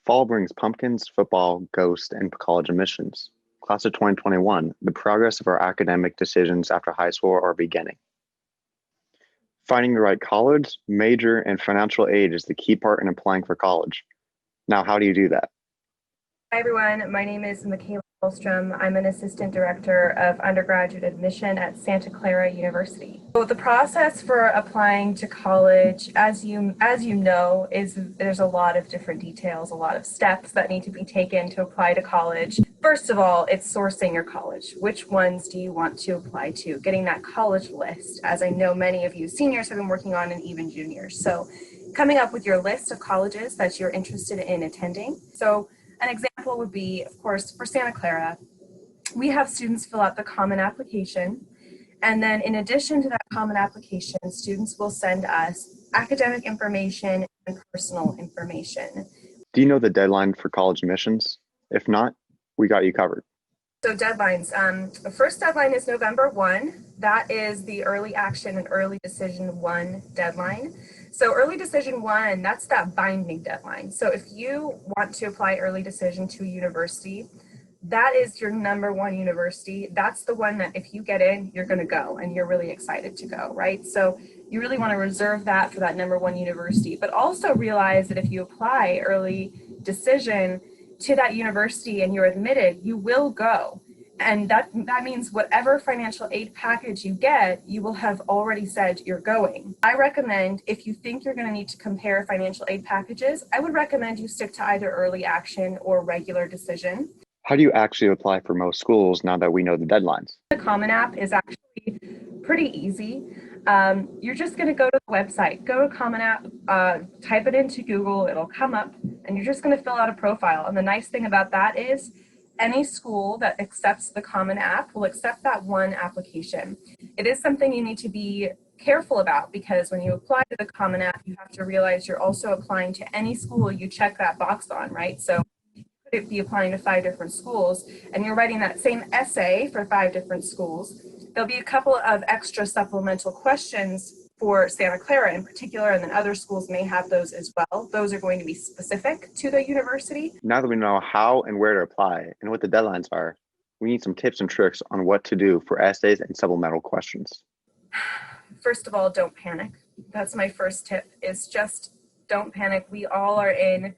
Fall brings pumpkins, football, ghosts, and college admissions. Class of 2021, the progress of our academic decisions after high school are beginning. Finding the right college, major, and financial aid is the key part in applying for college. Now, how do you do that? Hi everyone, my name is Michaela Holstrom. I'm an assistant director of undergraduate admission at Santa Clara University. So the process for applying to college, as you know, there's a lot of different details, a lot of steps that need to be taken to apply to college. First of all, it's sourcing your college. Which ones do you want to apply to? Getting that college list, as I know many of you seniors have been working on, and even juniors. So coming up with your list of colleges that you're interested in attending. So an example would be, of course, for Santa Clara, we have students fill out the common application. And then in addition to that common application, students will send us academic information and personal information. Do you know the deadline for college admissions? If not, we got you covered. So deadlines, the first deadline is November 1. That is the early action and early decision 1 deadline. So early decision 1, that's that binding deadline. So if you want to apply early decision to a university, that is your number 1 university. That's the one that if you get in, you're going to go and you're really excited to go, right? So you really want to reserve that for that number 1 university, but also realize that if you apply early decision to that university and you're admitted, you will go. And that means whatever financial aid package you get, you will have already said you're going. I recommend, if you think you're going to need to compare financial aid packages, I would recommend you stick to either early action or regular decision. How do you actually apply for most schools now that we know the deadlines? The Common App is actually pretty easy. You're just going to go to the website, go to Common App, type it into Google, it'll come up, and you're just going to fill out a profile. And the nice thing about that is any school that accepts the Common App will accept that one application. It is something you need to be careful about because when you apply to the Common App, you have to realize you're also applying to any school you check that box on, right? So you could be applying to 5 different schools and you're writing that same essay for 5 different schools. There'll be a couple of extra supplemental questions for Santa Clara in particular, and then other schools may have those as well. Those are going to be specific to the university. Now that we know how and where to apply and what the deadlines are, we need some tips and tricks on what to do for essays and supplemental questions. First of all, don't panic. That's my first tip, is just don't panic. We all are in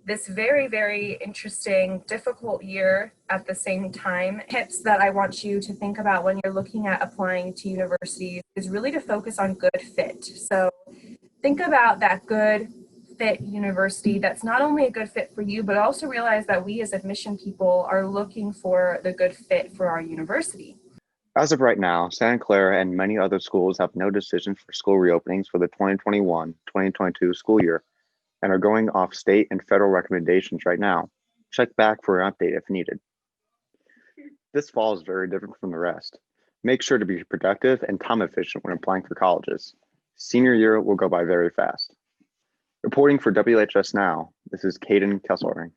this very, very interesting, difficult year at the same time. Tips that I want you to think about when you're looking at applying to universities is really to focus on good fit. So think about that good fit university that's not only a good fit for you, but also realize that we as admission people are looking for the good fit for our university. As of right now, Santa Clara and many other schools have no decision for school reopenings for the 2021-2022 school year and are going off state and federal recommendations right now. Check back for an update if needed. This fall is very different from the rest. Make sure to be productive and time efficient when applying for colleges. Senior year will go by very fast. Reporting for WHS Now, this is Caden Kesselring.